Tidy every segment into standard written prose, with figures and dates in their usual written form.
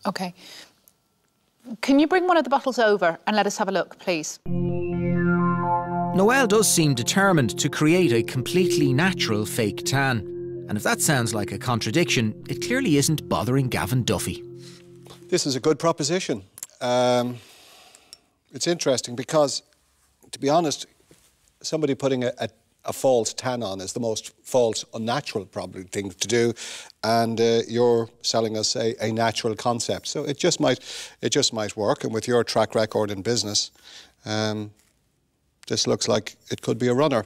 OK. Can you bring one of the bottles over and let us have a look, please? Noelle does seem determined to create a completely natural fake tan. And if that sounds like a contradiction, it clearly isn't bothering Gavin Duffy. This is a good proposition. It's interesting because, to be honest, somebody putting a false tan on is the most false, unnatural probably thing to do, and you're selling us a natural concept. So it just might work, and with your track record in business, this looks like it could be a runner.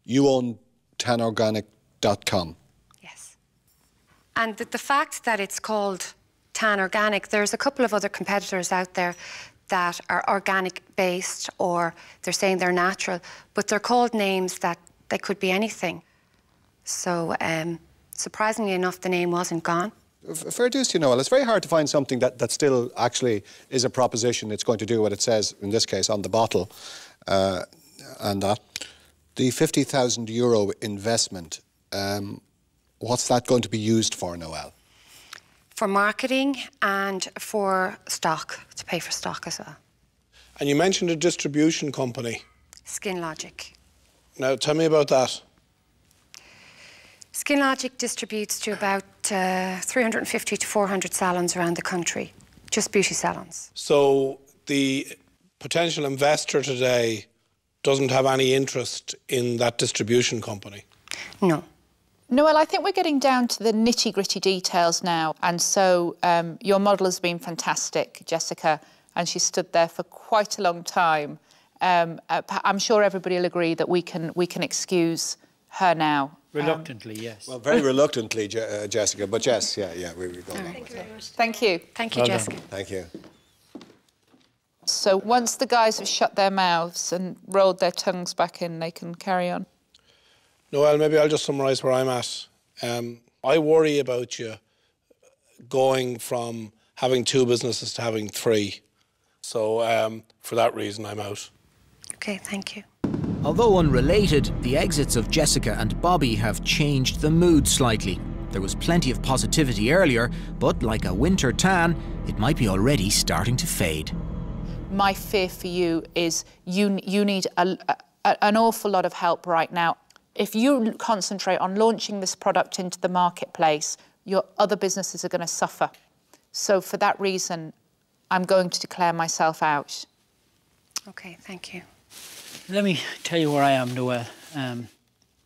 You own TanOrganic.com. Yes. And the fact that it's called TanOrganic, there's a couple of other competitors out there that are organic-based, or they're saying they're natural, but they're called names that they could be anything. So, surprisingly enough, the name wasn't gone. Fair dues to you, Noel. It's very hard to find something that still actually is a proposition. It's going to do what it says, in this case, on the bottle, and that. The €50,000 investment, what's that going to be used for, Noel? For marketing and for stock, to pay for stock as well. And you mentioned a distribution company. Skin Logic. Now, tell me about that. Skin Logic distributes to about 350 to 400 salons around the country, just beauty salons. So the potential investor today doesn't have any interest in that distribution company? No. Noelle, I think we're getting down to the nitty-gritty details now, and so your model has been fantastic, Jessica, and she stood there for quite a long time. I'm sure everybody will agree that we can excuse her now. Reluctantly, yes. Well, very reluctantly, Jessica, but yes, yeah, we're going on with that. Thank you. Thank you, Jessica. Thank you. So once the guys have shut their mouths and rolled their tongues back in, they can carry on. Noel, maybe I'll just summarise where I'm at. I worry about you going from having 2 businesses to having 3. So for that reason, I'm out. OK, thank you. Although unrelated, the exits of Jessica and Bobby have changed the mood slightly. There was plenty of positivity earlier, but like a winter tan, it might be already starting to fade. My fear for you is you need an awful lot of help right now. If you concentrate on launching this product into the marketplace, your other businesses are going to suffer. So for that reason, I'm going to declare myself out. OK, thank you. Let me tell you where I am, Noel.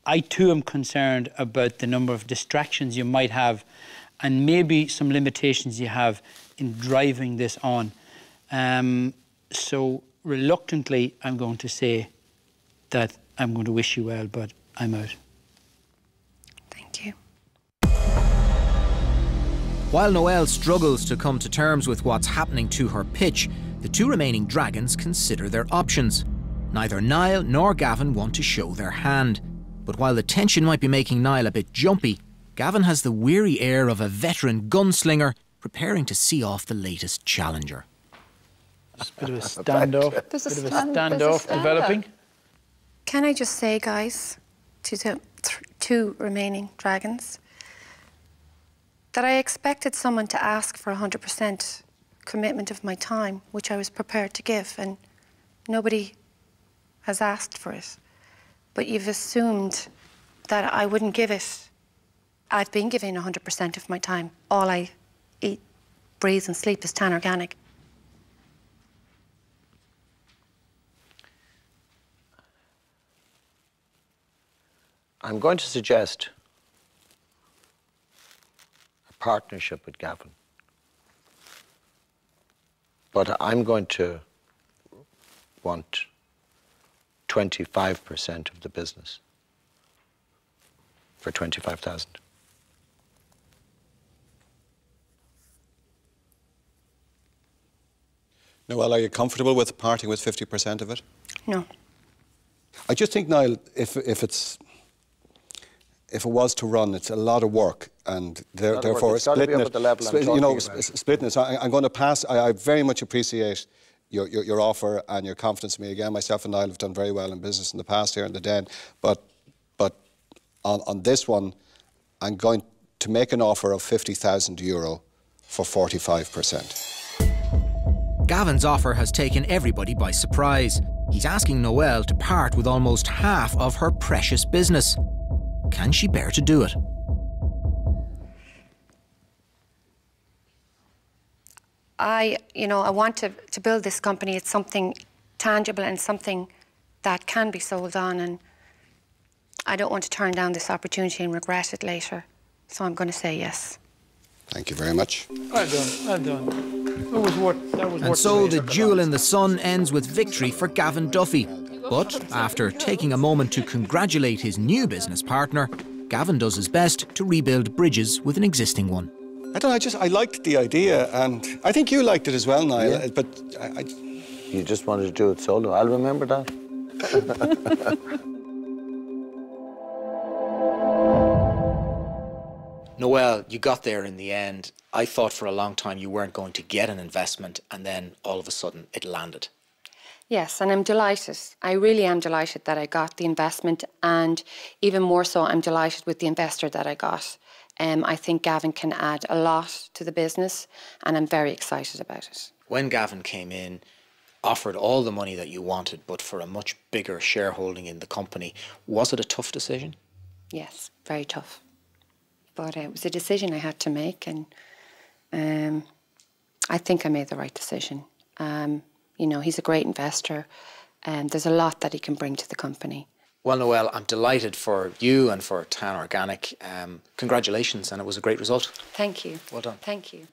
I too am concerned about the number of distractions you might have and maybe some limitations you have in driving this on. So reluctantly, I'm going to say that I'm going to wish you well, but I'm out. Thank you. While Noelle struggles to come to terms with what's happening to her pitch, the 2 remaining dragons consider their options. Neither Niall nor Gavin want to show their hand. But while the tension might be making Niall a bit jumpy, Gavin has the weary air of a veteran gunslinger preparing to see off the latest challenger. There's a bit of a standoff. There's a standoff developing. Can I just say, guys, to the 2 remaining dragons, that I expected someone to ask for 100% commitment of my time, which I was prepared to give, and nobody has asked for it. But you've assumed that I wouldn't give it. I've been giving 100% of my time. All I eat, breathe and sleep is TanOrganic. I'm going to suggest a partnership with Gavin. But I'm going to want 25% of the business for 25,000. Noel, are you comfortable with parting with 50% of it? No. I just think, Niall, if it was to run, it's a lot of work, and therefore splitting it, splitting it. So I'm going to pass. I very much appreciate your offer and your confidence in me. Again, myself and Niall have done very well in business in the past here in the Den, but on this one, I'm going to make an offer of €50,000 for 45%. Gavin's offer has taken everybody by surprise. He's asking Noelle to part with almost half of her precious business. Can she bear to do it? I want to build this company. It's something tangible and something that can be sold on, and I don't want to turn down this opportunity and regret it later. So I'm going to say yes. Thank you very much. Well done, well done. That was worth And so the duel in the sun ends with victory for Gavin Duffy. But after taking a moment to congratulate his new business partner, Gavin does his best to rebuild bridges with an existing one. I don't know, I liked the idea, and I think you liked it as well, Niall, Yeah. but You just wanted to do it solo. I'll remember that. Noelle, you got there in the end. I thought for a long time you weren't going to get an investment, and then all of a sudden it landed. Yes, and I'm delighted. I really am delighted that I got the investment, and even more so, I'm delighted with the investor that I got. I think Gavin can add a lot to the business, and I'm very excited about it. When Gavin came in, offered all the money that you wanted, but for a much bigger shareholding in the company, was it a tough decision? Yes, very tough. But it was a decision I had to make, and I think I made the right decision. He's a great investor, and there's a lot that he can bring to the company. Well, Noelle, I'm delighted for you and for TanOrganic. Congratulations, and it was a great result. Thank you. Well done. Thank you.